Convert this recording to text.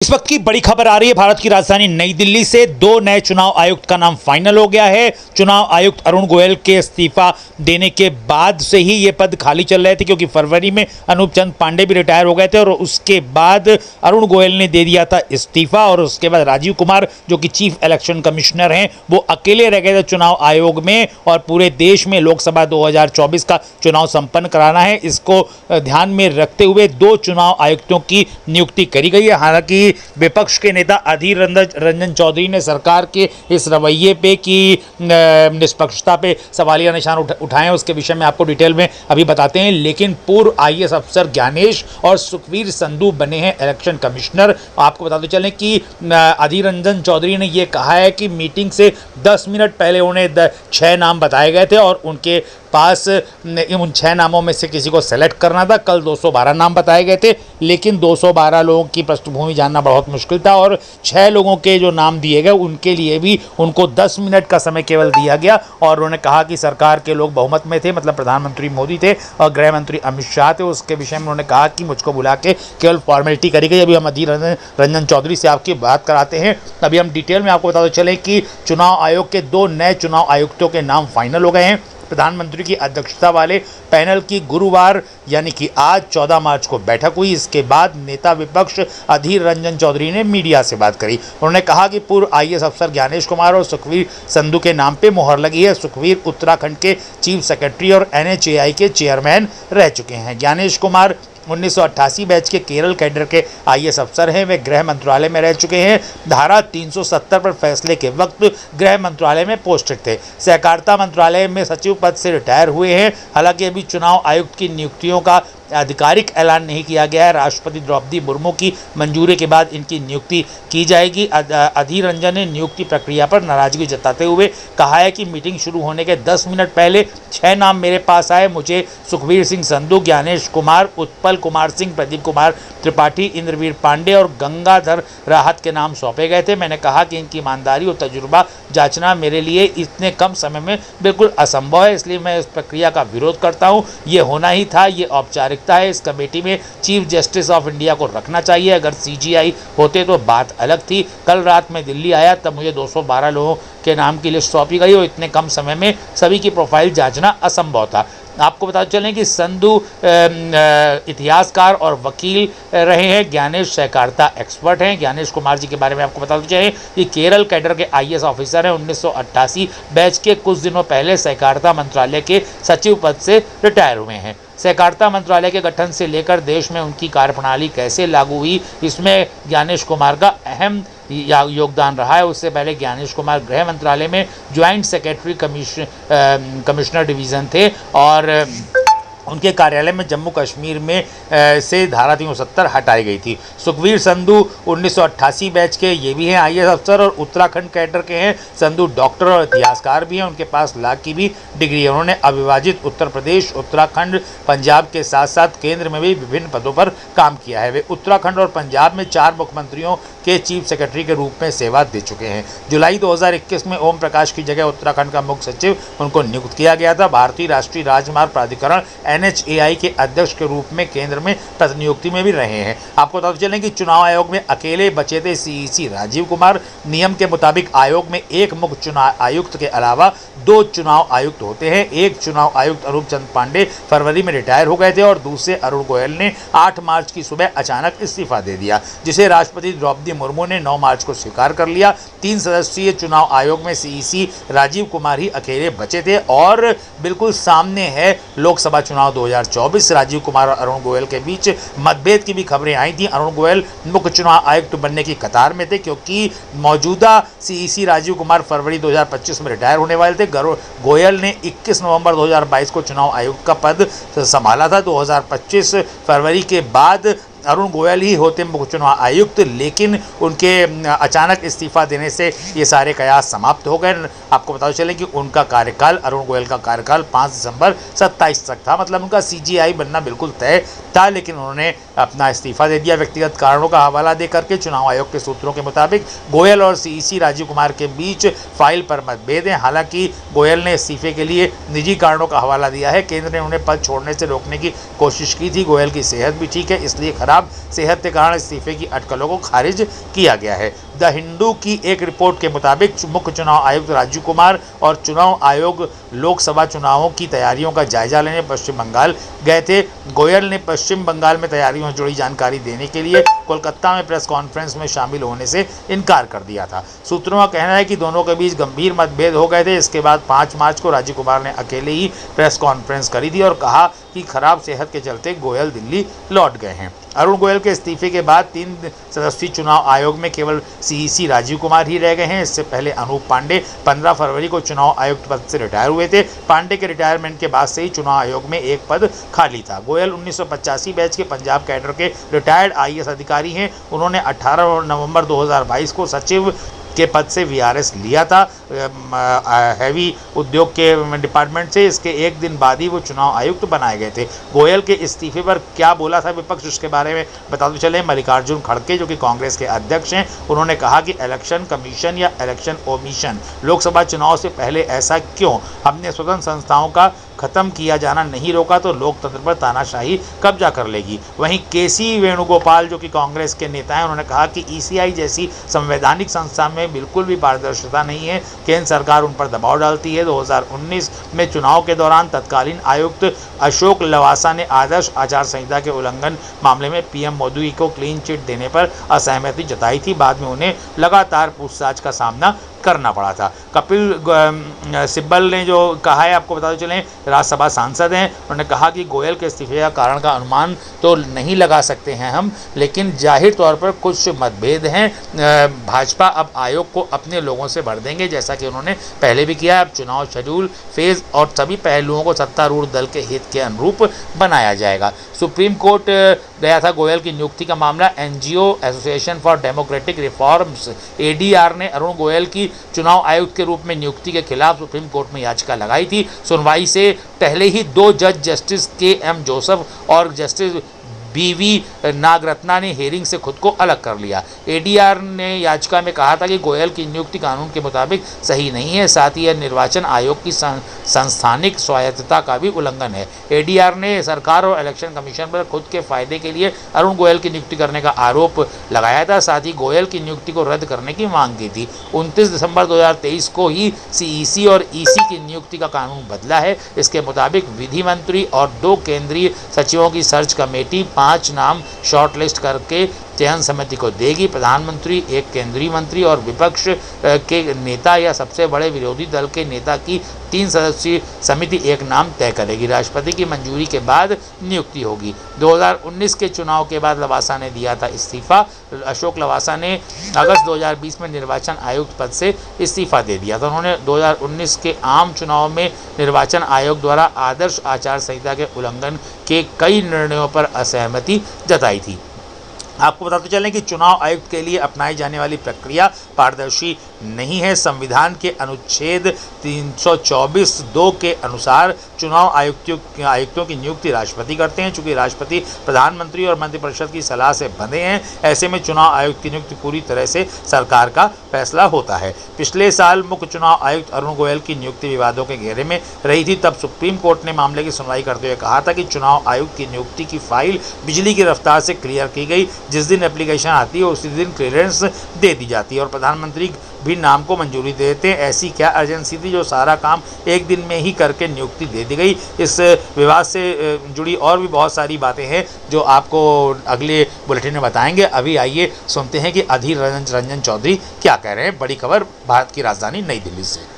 इस वक्त की बड़ी खबर आ रही है भारत की राजधानी नई दिल्ली से। दो नए चुनाव आयुक्त का नाम फाइनल हो गया है। चुनाव आयुक्त अरुण गोयल के इस्तीफा देने के बाद से ही ये पद खाली चल रहे थे, क्योंकि फरवरी में अनूप चंद पांडे भी रिटायर हो गए थे और उसके बाद अरुण गोयल ने दे दिया था इस्तीफा और उसके बाद राजीव कुमार जो कि चीफ इलेक्शन कमिश्नर हैं वो अकेले रह गए थे चुनाव आयोग में। और पूरे देश में लोकसभा 2024 का चुनाव संपन्न कराना है, इसको ध्यान में रखते हुए दो चुनाव आयुक्तों की नियुक्ति करी गई है। हालांकि विपक्ष के नेता अधीर रंजन चौधरी ने सरकार के इस रवैये पे कि निष्पक्षता पे सवालिया निशान उठाए, उसके विषय में आपको डिटेल में अभी बताते हैं। लेकिन पूर्व आईएएस अफसर ज्ञानेश और सुखवीर संधू बने हैं इलेक्शन कमिश्नर। आपको बताते चलें कि अधीर रंजन चौधरी ने यह कहा है कि मीटिंग से 10 मिनट पहले उन्हें 6 नाम बताए गए थे और उनके पास उन 6 नामों में से किसी को सेलेक्ट करना था। कल 212 नाम बताए गए थे, लेकिन 212 लोगों की पृष्ठभूमि जानना बहुत मुश्किल था और 6 लोगों के जो नाम दिए गए उनके लिए भी उनको 10 मिनट का समय केवल दिया गया। और उन्होंने कहा कि सरकार के लोग बहुमत में थे, मतलब प्रधानमंत्री मोदी थे और गृह मंत्री अमित शाह थे। उसके विषय में उन्होंने कहा कि मुझको बुला के केवल फॉर्मेलिटी करी गई। अभी हम अधीर रंजन चौधरी से आपकी बात कराते हैं। अभी हम डिटेल में आपको बताते चलें कि चुनाव आयोग के 2 नए चुनाव आयुक्तों के नाम फाइनल हो गए हैं। प्रधानमंत्री की अध्यक्षता वाले पैनल की गुरुवार यानी कि आज 14 मार्च को बैठक हुई। इसके बाद नेता विपक्ष अधीर रंजन चौधरी ने मीडिया से बात करी। उन्होंने कहा कि पूर्व आईएएस अफसर ज्ञानेश कुमार और सुखवीर संधू के नाम पे मुहर लगी है। सुखवीर उत्तराखंड के चीफ सेक्रेटरी और NHAI के चेयरमैन रह चुके हैं। ज्ञानेश कुमार 1988 बैच के केरल कैडर के आईएएस अफसर हैं। वे गृह मंत्रालय में रह चुके हैं। धारा 370 पर फैसले के वक्त गृह मंत्रालय में पोस्टेड थे। सहकारिता मंत्रालय में सचिव पद से रिटायर हुए हैं। हालांकि अभी चुनाव आयुक्त की नियुक्तियों का आधिकारिक ऐलान नहीं किया गया है। राष्ट्रपति द्रौपदी मुर्मू की मंजूरी के बाद इनकी नियुक्ति की जाएगी। अधीर रंजन ने नियुक्ति प्रक्रिया पर नाराजगी जताते हुए कहा है कि मीटिंग शुरू होने के 10 मिनट पहले 6 नाम मेरे पास आए। मुझे सुखवीर सिंह संधू, ज्ञानेश कुमार, उत्पल कुमार सिंह, प्रदीप कुमार त्रिपाठी, इंद्रवीर पांडे और गंगाधर राहत के नाम सौंपे गए थे। मैंने कहा कि इनकी ईमानदारी और तजुर्बा जांचना मेरे लिए इतने कम समय में बिल्कुल असंभव है, इसलिए मैं इस प्रक्रिया का विरोध करता हूँ। ये होना ही था, ये औपचारिक है। इस कमेटी में चीफ जस्टिस ऑफ इंडिया को रखना चाहिए। अगर CGI होते तो बात अलग थी। कल रात में दिल्ली आया तब मुझे 212 लोगों के नाम की लिस्ट सौंपी गई और इतने कम समय में सभी की प्रोफाइल जांचना असंभव था। आपको बता चलें कि संधू इतिहासकार और वकील रहे हैं। ज्ञानेश सहकारिता एक्सपर्ट हैं। ज्ञानेश कुमार जी के बारे में आपको बताते चलें कि केरल कैडर के IAS ऑफिसर हैं। 1988 बैच के कुछ दिनों पहले सहकारिता मंत्रालय के सचिव पद से रिटायर हुए हैं। सहकारिता मंत्रालय के गठन से लेकर देश में उनकी कार्यप्रणाली कैसे लागू हुई, इसमें ज्ञानेश कुमार का अहम योगदान रहा है। उससे पहले ज्ञानेश कुमार गृह मंत्रालय में ज्वाइंट सेक्रेटरी कमिश्नर डिवीज़न थे और उनके कार्यालय में जम्मू कश्मीर में से धारा 370 हटाई गई थी। सुखवीर संधू 1988 बैच के ये भी हैं IAS अफसर और उत्तराखंड कैडर के हैं। संधू डॉक्टर और इतिहासकार भी हैं। उनके पास लॉ की भी डिग्री है। उन्होंने अविभाजित उत्तर प्रदेश, उत्तराखंड, पंजाब के साथ साथ केंद्र में भी विभिन्न पदों पर काम किया है। वे उत्तराखंड और पंजाब में 4 मुख्यमंत्रियों के चीफ सेक्रेटरी के रूप में सेवा दे चुके हैं। जुलाई 2021 में ओम प्रकाश की जगह उत्तराखंड का मुख्य सचिव उनको नियुक्त किया गया था। भारतीय राष्ट्रीय राजमार्ग प्राधिकरण NHAI के अध्यक्ष के रूप में केंद्र में प्रतिनियुक्ति में भी रहे हैं। आपको बता चलें कि चुनाव आयोग में अकेले बचे थे CEC राजीव कुमार। नियम के मुताबिक आयोग में एक मुख्य चुनाव आयुक्त के अलावा 2 चुनाव आयुक्त होते हैं। एक चुनाव आयुक्त अनूप चंद पांडे फरवरी में रिटायर हो गए थे और दूसरे अरुण गोयल ने 8 मार्च की सुबह अचानक इस्तीफा दे दिया, जिसे राष्ट्रपति द्रौपदी मुर्मू ने 9 मार्च को स्वीकार कर लिया। 3 सदस्यीय चुनाव आयोग में CEC राजीव कुमार ही अकेले बचे थे और बिल्कुल सामने है लोकसभा चुनाव 2024। राजीव कुमार और अरुण गोयल के बीच मतभेद की भी खबरें आई थी। अरुण गोयल मुख्य चुनाव आयुक्त बनने की कतार में थे, क्योंकि मौजूदा CEC राजीव कुमार फरवरी 2025 में रिटायर होने वाले थे। गोयल ने 21 नवंबर 2022 को चुनाव आयुक्त का पद संभाला था। 2025 फरवरी के बाद अरुण गोयल ही होते मुख्य चुनाव आयुक्त, लेकिन उनके अचानक इस्तीफा देने से ये सारे कयास समाप्त हो गए। आपको बताते चलें कि उनका कार्यकाल, अरुण गोयल का कार्यकाल 5 दिसंबर 27 तक था, मतलब उनका CGI बनना बिल्कुल तय था, लेकिन उन्होंने अपना इस्तीफा दे दिया। व्यक्तिगत कारणों का हवाला दे करके चुनाव आयोग के सूत्रों के मुताबिक गोयल और CEC राजीव कुमार के बीच फाइल पर मतभेद हैं। हालांकि गोयल ने इस्तीफे के लिए निजी कारणों का हवाला दिया है। केंद्र ने उन्हें पद छोड़ने से रोकने की कोशिश की थी। गोयल की सेहत भी ठीक है, इसलिए खराब खराब सेहत के कारण इस्तीफे की अटकलों को खारिज किया गया है। द हिंदू की एक रिपोर्ट के मुताबिक मुख्य चुनाव आयुक्त राजीव कुमार और चुनाव आयोग लोकसभा चुनावों की तैयारियों का जायजा लेने पश्चिम बंगाल गए थे। गोयल ने पश्चिम बंगाल में तैयारियों से जुड़ी जानकारी देने के लिए कोलकाता में प्रेस कॉन्फ्रेंस में शामिल होने से इनकार कर दिया था। सूत्रों का कहना है कि दोनों के बीच गंभीर मतभेद हो गए थे। इसके बाद 5 मार्च को राजीव कुमार ने अकेले ही प्रेस कॉन्फ्रेंस करी थी और कहा कि खराब सेहत के चलते गोयल दिल्ली लौट गए हैं। अरुण गोयल के इस्तीफे के बाद 3 सदस्यीय चुनाव आयोग में केवल सीईसी राजीव कुमार ही रह गए हैं। इससे पहले अनूप पांडे 15 फरवरी को चुनाव आयुक्त पद से रिटायर हुए थे। पांडे के रिटायरमेंट के बाद से ही चुनाव आयोग में एक पद खाली था। गोयल 1985 बैच के पंजाब कैडर के रिटायर्ड आईएएस अधिकारी हैं। उन्होंने 18 नवंबर 2022 को सचिव के पद से वीआरएस लिया था हैवी उद्योग के डिपार्टमेंट से। इसके एक दिन बाद ही वो चुनाव आयुक्त बनाए गए थे। गोयल के इस्तीफे पर क्या बोला था विपक्ष, उसके बारे में बताते चले। मल्लिकार्जुन खड़गे जो कि कांग्रेस के अध्यक्ष हैं, उन्होंने कहा कि इलेक्शन कमीशन या इलेक्शन ओमिशन लोकसभा चुनाव से पहले ऐसा क्यों? हमने स्वतंत्र संस्थाओं का खत्म किया जाना नहीं रोका तो लोकतंत्र पर तानाशाही कब्जा कर लेगी। वहीं केसी वेणुगोपाल जो कि कांग्रेस के नेता हैं, उन्होंने कहा कि ईसीआई जैसी संवैधानिक संस्था में बिल्कुल भी पारदर्शिता नहीं है। केंद्र सरकार उन पर दबाव डालती है। 2019 में चुनाव के दौरान तत्कालीन आयुक्त अशोक लवासा ने आदर्श आचार संहिता के उल्लंघन मामले में पीएम मोदी को क्लीन चिट देने पर असहमति जताई थी। बाद में उन्हें लगातार पूछताछ का सामना करना पड़ा था। कपिल सिब्बल ने जो कहा है, आपको बताते चलें, राज्यसभा सांसद हैं। उन्होंने कहा कि गोयल के इस्तीफे का कारण का अनुमान तो नहीं लगा सकते हैं हम, लेकिन जाहिर तौर पर कुछ मतभेद हैं। भाजपा अब आयोग को अपने लोगों से भर देंगे, जैसा कि उन्होंने पहले भी किया। अब चुनाव शेड्यूल, फेज और सभी पहलुओं को सत्तारूढ़ दल के हित के अनुरूप बनाया जाएगा। सुप्रीम कोर्ट गया था गोयल की नियुक्ति का मामला। NGO association for democratic reforms ADR ने अरुण गोयल की चुनाव आयुक्त के रूप में नियुक्ति के खिलाफ सुप्रीम कोर्ट में याचिका लगाई थी। सुनवाई से पहले ही 2 जज जस्टिस के.एम. जोसेफ और जस्टिस बीवी नागरत्ना ने हेयरिंग से खुद को अलग कर लिया। एडीआर ने याचिका में कहा था कि गोयल की नियुक्ति कानून के मुताबिक सही नहीं है, साथ ही यह निर्वाचन आयोग की संस्थानिक स्वायत्तता का भी उल्लंघन है। एडीआर ने सरकार और इलेक्शन कमीशन पर खुद के फायदे के लिए अरुण गोयल की नियुक्ति करने का आरोप लगाया था। साथ ही गोयल की नियुक्ति को रद्द करने की मांग की थी। 29 दिसंबर 2023 को ही सीईसी और ईसी की नियुक्ति का कानून बदला है। इसके मुताबिक विधि मंत्री और 2 केंद्रीय सचिवों की सर्च कमेटी 5 नाम शॉर्टलिस्ट करके चयन समिति को देगी। प्रधानमंत्री, एक केंद्रीय मंत्री और विपक्ष के नेता या सबसे बड़े विरोधी दल के नेता की 3 सदस्यीय समिति एक नाम तय करेगी। राष्ट्रपति की मंजूरी के बाद नियुक्ति होगी। 2019 के चुनाव के बाद लवासा ने दिया था इस्तीफा। अशोक लवासा ने अगस्त 2020 में निर्वाचन आयुक्त पद से इस्तीफा दे दिया था। उन्होंने 2019 के आम चुनाव में निर्वाचन आयोग द्वारा आदर्श आचार संहिता के उल्लंघन के कई निर्णयों पर असहमति जताई थी। आपको बताते चलें कि चुनाव आयुक्त के लिए अपनाई जाने वाली प्रक्रिया पारदर्शी नहीं है। संविधान के अनुच्छेद 324(2) के अनुसार चुनाव आयुक्तों की नियुक्ति राष्ट्रपति करते हैं। चूंकि राष्ट्रपति प्रधानमंत्री और मंत्रिपरिषद की सलाह से बंधे हैं, ऐसे में चुनाव आयुक्त की नियुक्ति पूरी तरह से सरकार का फैसला होता है। पिछले साल मुख्य चुनाव आयुक्त अरुण गोयल की नियुक्ति विवादों के घेरे में रही थी। तब सुप्रीम कोर्ट ने मामले की सुनवाई करते हुए कहा था कि चुनाव आयुक्त की नियुक्ति की फाइल बिजली की रफ्तार से क्लियर की गई। जिस दिन एप्लीकेशन आती है उसी दिन क्लियरेंस दे दी जाती है और प्रधानमंत्री भी नाम को मंजूरी दे देते हैं। ऐसी क्या अर्जेंसी थी जो सारा काम एक दिन में ही करके नियुक्ति दे दी गई? इस विवाद से जुड़ी और भी बहुत सारी बातें हैं जो आपको अगले बुलेटिन में बताएंगे। अभी आइए सुनते हैं कि अधीर रंजन चौधरी क्या कह रहे हैं। बड़ी खबर भारत की राजधानी नई दिल्ली से।